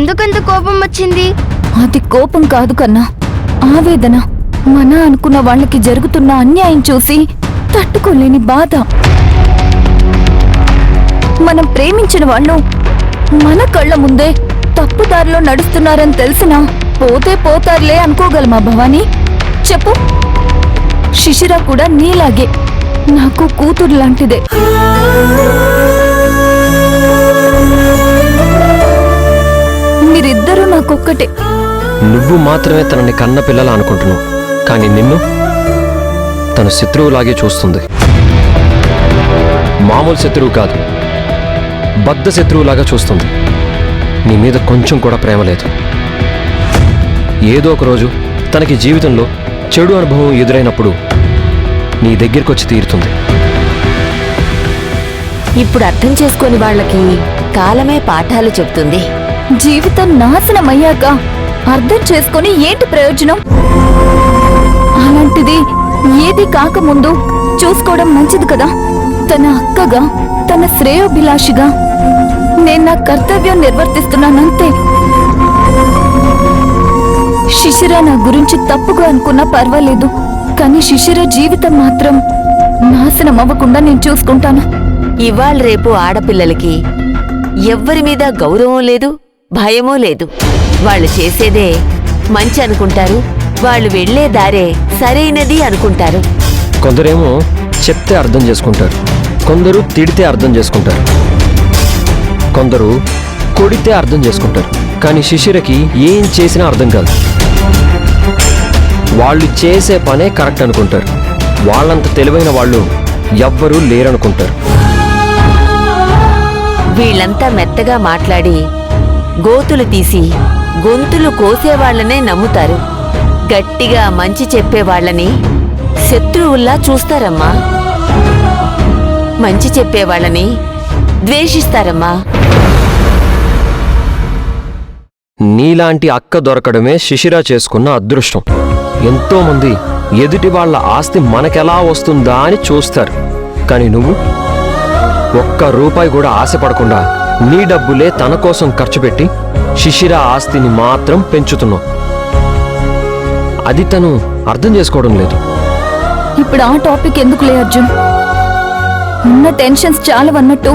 ఎందుకంత కోపం వచ్చింది? అది కోపం కాదు కన్నా, ఆవేదన. మన అనుకున్న వాళ్ళకి జరుగుతున్న అన్యాయం చూసి తట్టుకోలేని బాధ. మనం ప్రేమించిన వాళ్ళు మన కళ్ళ ముందే తప్పుదారిలో నడుస్తున్నారని తెలిసినా పోతే పోతారులే అనుకోగలమా భవానీ? చెప్పు. శిశిర కూడా నీలాగే నాకు కూతురు లాంటిదే. మీరిద్దరూ నాకొక్కటే. నువ్వు మాత్రమే తనని కన్న పిల్లలా అనుకుంటున్నావు, కానీ నిన్ను తన శత్రువులాగే చూస్తుంది. మామూలు శత్రువు కాదు, బద్ధ శత్రువులాగా చూస్తుంది. నీ మీద కొంచెం కూడా ప్రేమ లేదు. ఏదో ఒక రోజు తనకి జీవితంలో చెడు అనుభవం ఎదురైనప్పుడు నీ దగ్గరికి వచ్చి తీరుతుంది. ఇప్పుడు అర్థం చేసుకొని వాళ్ళకి కాలమే పాఠాలు చెప్తుంది. జీవితం నాశనమయ్యాక అర్థం చేసుకొని ఏంటి ప్రయోజనం? అలాంటిది ఏది కాకముందు చూసుకోవడం మంచిది కదా. తన అక్కగా, తన శ్రేయోభిలాషిగా నేను నా కర్తవ్యం నిర్వర్తిస్తున్నానంతే. శిశిర నా గురించి తప్పుగా అనుకున్నా పర్వాలేదు, కానీ శిశిర జీవితం మాత్రం నాశనం అవ్వకుండా నేను చూసుకుంటాను. ఇవాళ రేపు ఆడపిల్లలకి ఎవ్వరి మీద గౌరవం లేదు, భయమూ లేదు. వాళ్ళు చేసేదే మంచి అనుకుంటారు, వాళ్ళు వెళ్లే దారే సరైనది అనుకుంటారు. కొందరేమో చెప్తే అర్థం చేసుకుంటారు, కొందరు తిడితే అర్థం చేసుకుంటారు, కొందరు కొడితే అర్థం చేసుకుంటారు. కానీ శిశిరకి ఏం చేసినా అర్థం కాదు. వాళ్ళు చేసే పనే కరెక్ట్ అనుకుంటారు. వాళ్ళంత తెలివైన వాళ్ళు ఎవ్వరూ లేరనుకుంటారు. వీళ్ళంతా మెత్తగా మాట్లాడి గోతులు తీసి గొంతులు కోసేవాళ్లనే నమ్ముతారు. గట్టిగా మంచి చెప్పేవాళ్లని శత్రువుల్లా చూస్తారమ్మా. మంచి చెప్పేవాళ్లని ద్వేషిస్తారమ్మా. నీలాంటి అక్క దొరకడమే శిశిర చేసుకున్న అదృష్టం. ఎంతో మంది ఎదుటి వాళ్ళ ఆస్తి మనకెలా వస్తుందా అని చూస్తారు, కానీ నువ్వు ఒక్క రూపాయి కూడా ఆశపడకుండా నీ డబ్బులే తన కోసం ఖర్చు పెట్టి శిశిర ఆస్తిని మాత్రం పెంచుతున్నావు. అది తను అర్థం చేసుకోవడం లేదు. ఇప్పుడు ఆ టాపిక్ ఎందుకులే అర్జున్. ఉన్న టెన్షన్స్ చాలవన్నట్టు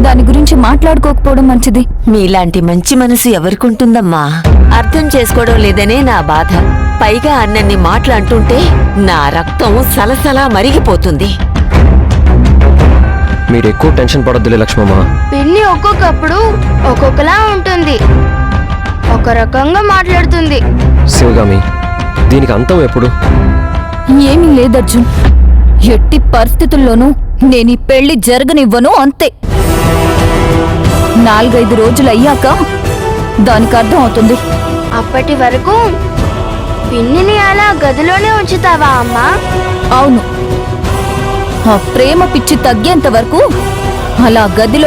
దాని గురించి మాట్లాడుకోకపోవడం మంచిది. మీలాంటి మంచి మనసు ఎవరికుంటుందమ్మా? అర్థం చేసుకోవడం లేదనే నా బాధ. పైగా అన్నన్ని మాటలంటుంటే నా రక్తం సలసలా మరిగిపోతుంది. మీరెక్కువ టెన్షన్ పడొద్దులే లక్ష్మమ్మ. పిన్ని ఒక్కొక్కప్పుడు ఒక్కొక్కలా ఉంటుంది, ఒక రకంగా మాట్లాడుతుంది. శివగామి, దీనికి అంతం ఎప్పుడు? ఏమీ లేదు అర్జున్. ఎట్టి పరిస్థితుల్లోనూ నేను ఈ పెళ్లి జరగనివ్వను, అంతే. 4-5 రోజులు అయ్యాక దానికి అర్థం అవుతుంది. అప్పటి వరకు పిన్నిని అలా గదిలోనే ఉంచుతావా అమ్మా? అవును, ఆ ప్రేమ పిచ్చి తగ్గేంత వరకు అలా గదిలో